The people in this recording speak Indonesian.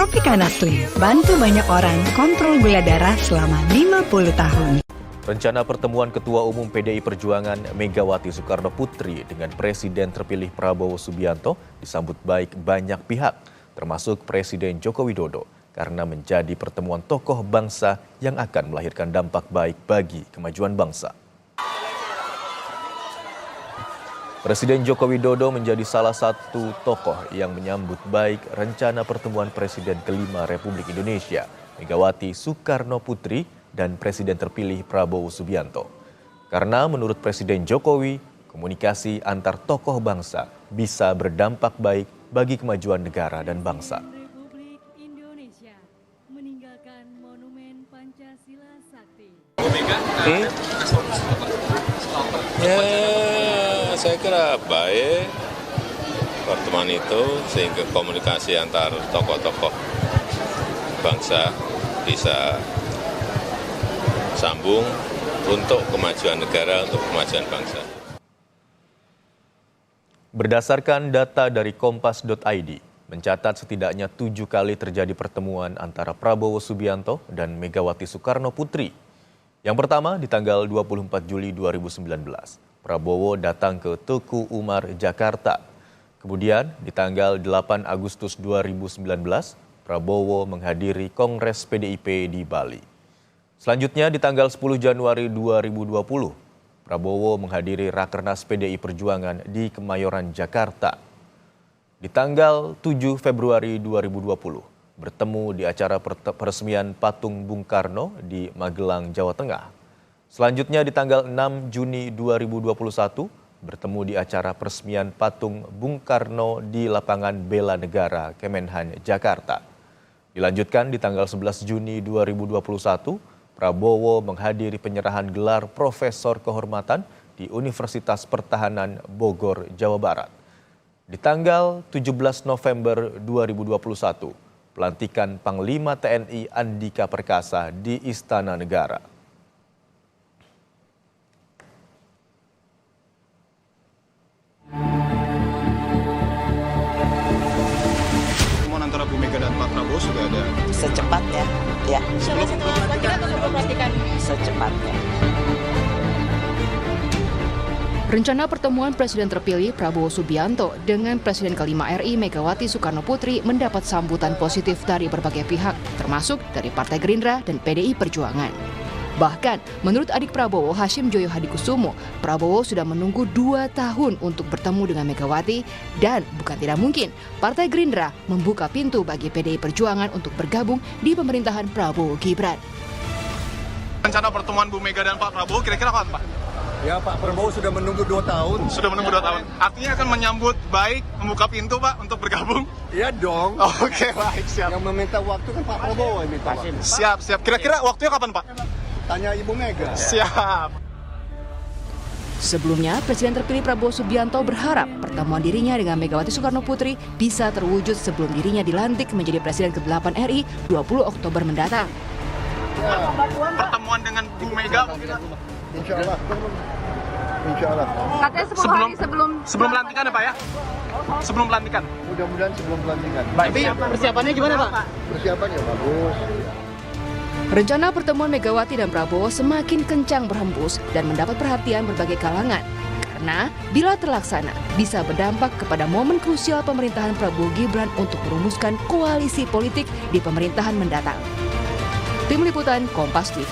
Tropicana Slim, bantu banyak orang kontrol gula darah selama 50 tahun. Rencana pertemuan Ketua Umum PDI Perjuangan Megawati Soekarno Putri dengan Presiden terpilih Prabowo Subianto disambut baik banyak pihak, termasuk Presiden Joko Widodo, karena menjadi pertemuan tokoh bangsa yang akan melahirkan dampak baik bagi kemajuan bangsa. Presiden Joko Widodo menjadi salah satu tokoh yang menyambut baik rencana pertemuan Presiden kelima Republik Indonesia, Megawati Soekarno Putri, dan Presiden terpilih Prabowo Subianto. Karena menurut Presiden Jokowi, komunikasi antar tokoh bangsa bisa berdampak baik bagi kemajuan negara dan bangsa. Republik Indonesia meninggalkan monumen Pancasila Sakti. Ya, saya kira baik pertemuan itu sehingga komunikasi antar tokoh-tokoh bangsa bisa sambung untuk kemajuan negara, untuk kemajuan bangsa. Berdasarkan data dari kompas.id, mencatat setidaknya 7 kali terjadi pertemuan antara Prabowo Subianto dan Megawati Soekarno Putri. Yang pertama di tanggal 24 Juli 2019, Prabowo datang ke Teguh Umar, Jakarta. Kemudian di tanggal 8 Agustus 2019, Prabowo menghadiri Kongres PDIP di Bali. Selanjutnya di tanggal 10 Januari 2020, Prabowo menghadiri Rakernas PDI Perjuangan di Kemayoran, Jakarta. Di tanggal 7 Februari 2020, bertemu di acara peresmian patung Bung Karno di Magelang, Jawa Tengah. Selanjutnya di tanggal 6 Juni 2021, bertemu di acara peresmian patung Bung Karno di lapangan Bela Negara, Kemenhan, Jakarta. Dilanjutkan di tanggal 11 Juni 2021, Prabowo menghadiri penyerahan gelar Profesor Kehormatan di Universitas Pertahanan Bogor, Jawa Barat. Di tanggal 17 November 2021, pelantikan Panglima TNI Andika Perkasa di Istana Negara. Pertemuan antara Bu Mega dan Pak Prabowo sudah ada. Secepatnya, ya. Sebelum pelantikan atau sebelum pelantikan? Secepatnya. Rencana pertemuan Presiden terpilih Prabowo Subianto dengan Presiden kelima RI Megawati Soekarno Putri mendapat sambutan positif dari berbagai pihak, termasuk dari Partai Gerindra dan PDI Perjuangan. Bahkan, menurut adik Prabowo, Hashim Joyo Hadikusumo, Prabowo sudah menunggu 2 tahun untuk bertemu dengan Megawati dan bukan tidak mungkin Partai Gerindra membuka pintu bagi PDI Perjuangan untuk bergabung di pemerintahan Prabowo Gibran. Rencana pertemuan Bu Mega dan Pak Prabowo kira-kira kapan, Pak? Ya, Pak Prabowo sudah menunggu 2 tahun. Sudah menunggu 2 tahun. Artinya akan menyambut baik, membuka pintu, Pak, untuk bergabung? Iya dong. Oke, baik, siap. Yang meminta waktu kan Pak Prabowo yang minta waktu. Siap, siap. Kira-kira waktunya kapan, Pak? Tanya Ibu Mega. Siap. Sebelumnya, Presiden terpilih Prabowo Subianto berharap pertemuan dirinya dengan Megawati Soekarno Putri bisa terwujud sebelum dirinya dilantik menjadi Presiden ke-8 RI 20 Oktober mendatang. Pertemuan dengan Bu Mega Insya Allah. Insya Allah. Katanya 10 hari sebelum pelantikan ya, Pak ya? Sebelum pelantikan. Mudah-mudahan sebelum pelantikan. Tapi persiapannya gimana, Pak? Persiapannya bagus. Rencana pertemuan Megawati dan Prabowo semakin kencang berhembus dan mendapat perhatian berbagai kalangan. Karena bila terlaksana, bisa berdampak kepada momen krusial pemerintahan Prabowo Gibran untuk merumuskan koalisi politik di pemerintahan mendatang. Tim Liputan Kompas TV.